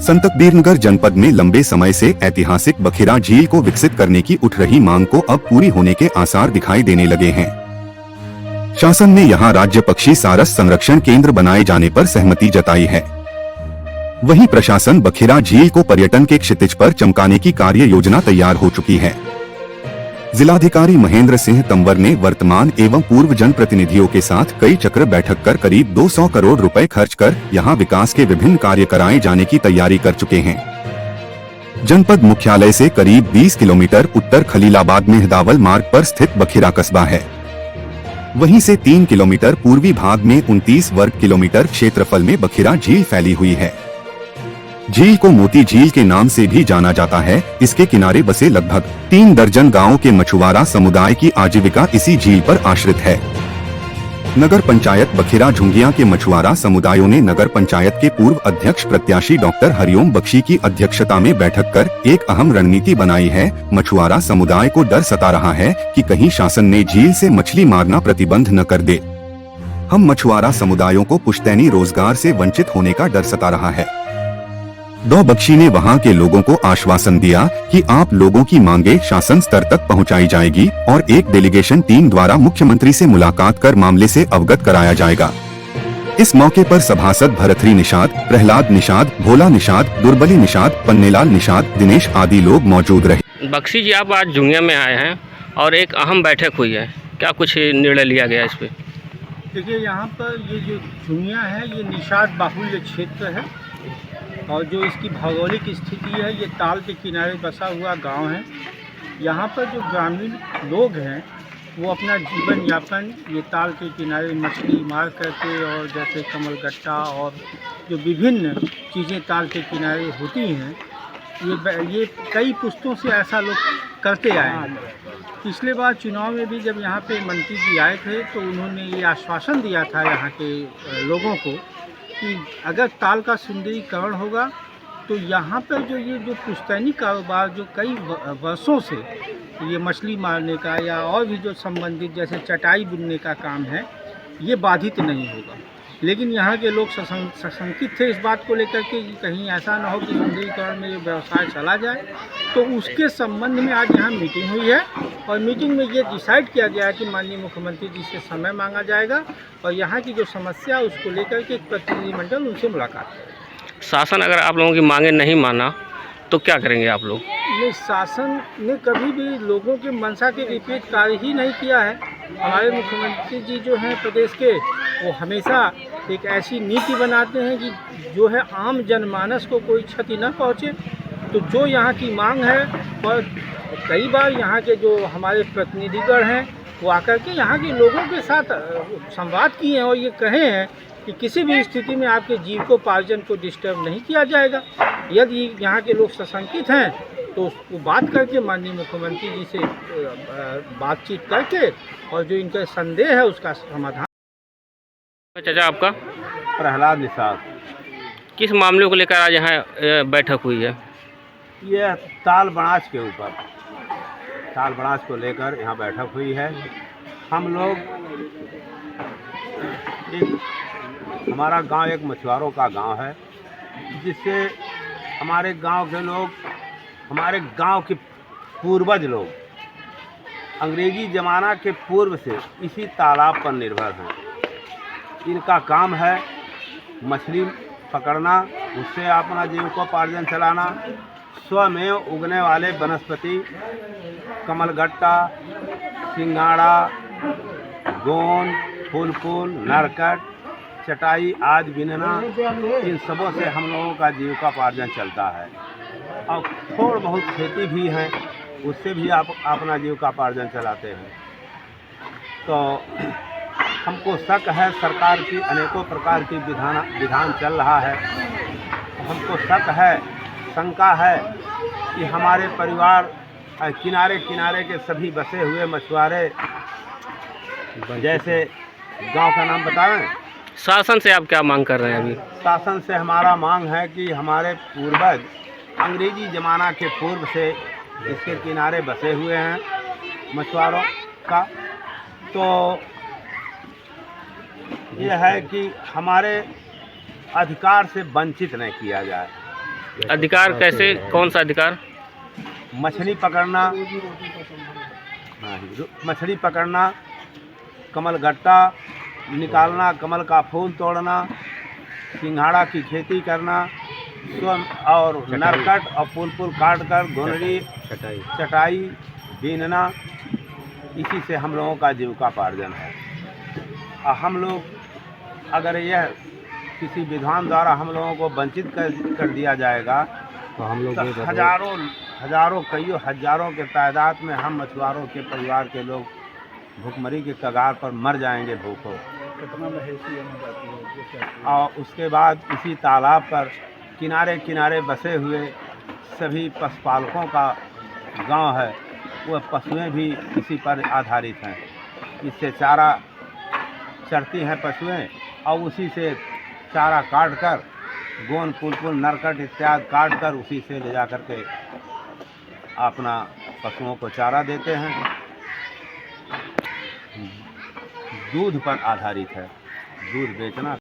संतकबीरनगर जनपद में लंबे समय से ऐतिहासिक बखिरा झील को विकसित करने की उठ रही मांग को अब पूरी होने के आसार दिखाई देने लगे हैं। शासन ने यहां राज्य पक्षी सारस संरक्षण केंद्र बनाए जाने पर सहमति जताई है। वहीं प्रशासन बखिरा झील को पर्यटन के क्षितिज पर चमकाने की कार्य योजना तैयार हो चुकी है। जिलाधिकारी महेंद्र सिंह तंवर ने वर्तमान एवं पूर्व जनप्रतिनिधियों के साथ कई चक्र बैठक कर करीब 200 करोड़ रुपए खर्च कर यहां विकास के विभिन्न कार्य कराए जाने की तैयारी कर चुके हैं। जनपद मुख्यालय से करीब 20 किलोमीटर उत्तर खलीलाबाद में हदावल मार्ग पर स्थित बखिरा कस्बा है। वहीं से 3 किलोमीटर पूर्वी भाग में 29 वर्ग किलोमीटर क्षेत्रफल में बखिरा झील फैली हुई है। झील को मोती झील के नाम से भी जाना जाता है। इसके किनारे बसे लगभग 3 दर्जन गांवों के मछुआरा समुदाय की आजीविका इसी झील पर आश्रित है। नगर पंचायत बखिरा झुंगिया के मछुआरा समुदायों ने नगर पंचायत के पूर्व अध्यक्ष प्रत्याशी डॉक्टर हरिओम बख्शी की अध्यक्षता में बैठक कर एक अहम रणनीति बनाई है। मछुआरा समुदाय को डर सता रहा है कि कहीं शासन ने झील से मछली मारना प्रतिबंध न कर दे। हम मछुआरा समुदायों को पुश्तैनी रोजगार से वंचित होने का डर सता रहा है। डॉ बख्शी ने वहां के लोगों को आश्वासन दिया कि आप लोगों की मांगे शासन स्तर तक पहुंचाई जाएगी और एक डेलीगेशन टीम द्वारा मुख्यमंत्री से मुलाकात कर मामले से अवगत कराया जाएगा। इस मौके पर सभासद भरथरी निषाद, प्रहलाद निषाद, भोला निषाद, दुर्बली निषाद, पन्नेलाल निषाद, दिनेश आदि लोग मौजूद रहे। बख्शी जी, आप आज झुंगिया में आए हैं और एक अहम बैठक हुई है, क्या कुछ निर्णय लिया गया इस पे? देखिए, यहाँ पर ये जो झुंगिया है ये निषाद बाहुल्य क्षेत्र है और जो इसकी भौगोलिक स्थिति है ये ताल के किनारे बसा हुआ गांव है। यहाँ पर जो ग्रामीण लोग हैं वो अपना जीवन यापन ये ताल के किनारे मछली मार करके और जैसे कमलगट्टा और जो विभिन्न चीज़ें ताल के किनारे होती हैं ये कई पुश्तों से ऐसा लोग करते आए हैं। पिछले बार चुनाव में भी जब यहाँ पे मंत्री जी आए थे तो उन्होंने ये आश्वासन दिया था यहाँ के लोगों को कि अगर ताल का सुंदरीकरण होगा तो यहाँ पर जो पुश्तैनी कारोबार जो कई वर्षों से ये मछली मारने का या और भी जो संबंधित जैसे चटाई बुनने का काम है ये बाधित नहीं होगा। लेकिन यहाँ के लोग सशंकित थे इस बात को लेकर के कि कहीं ऐसा ना हो कि सुंदरीकरण में ये व्यवसाय चला जाए। तो उसके संबंध में आज यहाँ मीटिंग हुई है और मीटिंग में ये डिसाइड किया गया है कि माननीय मुख्यमंत्री जी से समय मांगा जाएगा और यहाँ की जो समस्या है उसको लेकर के एक प्रतिनिधिमंडल उनसे मुलाकात करेगा। शासन अगर आप लोगों की मांगे नहीं माना तो क्या करेंगे आप लोग? नहीं, शासन ने कभी भी लोगों के मंशा के विपरीत कार्य ही नहीं किया है। हमारे मुख्यमंत्री जी जो हैं प्रदेश के वो हमेशा एक ऐसी नीति बनाते हैं कि जो है आम जनमानस को कोई क्षति न पहुँचे। तो जो यहाँ की मांग है और कई बार यहाँ के जो हमारे प्रतिनिधिगण हैं वो आकर के यहाँ के लोगों के साथ संवाद किए हैं और ये कहे हैं कि किसी भी स्थिति में आपके जीविकोपार्जन को डिस्टर्ब नहीं किया जाएगा। यदि यहाँ के लोग सशंकित हैं तो उसको बात करके माननीय मुख्यमंत्री जी से बातचीत करके और जो इनका संदेह है उसका समाधान। चाचा, आपका? प्रहलाद निषाद। किस मामले को लेकर आज यहाँ बैठक हुई है? यह ताल बनाच के ऊपर ताल बनाच को लेकर यहाँ बैठक हुई है। हम लोग हमारा गांव एक मछुआरों का गांव है जिससे हमारे गांव के लोग हमारे गांव के पूर्वज लोग अंग्रेजी ज़माना के पूर्व से इसी तालाब पर निर्भर हैं। इनका काम है मछली पकड़ना, उससे अपना जीविकोपार्जन चलाना। स्वमें उगने वाले वनस्पति कमलगट्टा, सिंगाड़ा, गोंद, फूल, नरकट, चटाई आदि बिनना, इन सबों से हम लोगों का जीविकोपार्जन चलता है। और थोड़ा बहुत खेती भी है, उससे भी आप अपना जीविकोपार्जन चलाते हैं। तो हमको शक है सरकार की अनेकों प्रकार की विधान चल रहा है। हमको शक है, शंका है कि हमारे परिवार किनारे किनारे के सभी बसे हुए मछुआरे, जैसे गांव का नाम बताएं। शासन से आप क्या मांग कर रहे हैं अभी? शासन से हमारा मांग है कि हमारे पूर्वज अंग्रेजी ज़माना के पूर्व से इसके किनारे बसे हुए हैं मछुआरों का। तो यह है कि हमारे अधिकार से वंचित नहीं किया जाए। अधिकार कैसे, कौन सा अधिकार? मछली पकड़ना, हाँ, मछली पकड़ना, कमल गट्टा निकालना, कमल का फूल तोड़ना, सिंघाड़ा की खेती करना, स्वयं और नरकट और पुल काट कर गोनरी चटाई बीनना, इसी से हम लोगों का जीविकापार्जन है। और हम लोग अगर यह किसी विधान द्वारा हम लोगों को वंचित कर दिया जाएगा तो हम लोग हजारों कईयों हजारों के तादाद में हम मछुआरों के परिवार के लोग भूखमरी के कगार पर मर जाएंगे भूखों। और उसके बाद इसी तालाब पर किनारे किनारे बसे हुए सभी पशुपालकों का गांव है, वह पशुएं भी इसी पर आधारित हैं। इससे चारा चरती हैं पशुएं और उसी से चारा काट कर गोंद पुल नरकट इत्यादि काट कर उसी से ले जा कर के अपना पशुओं को चारा देते हैं। दूध पर आधारित है, दूध बेचना।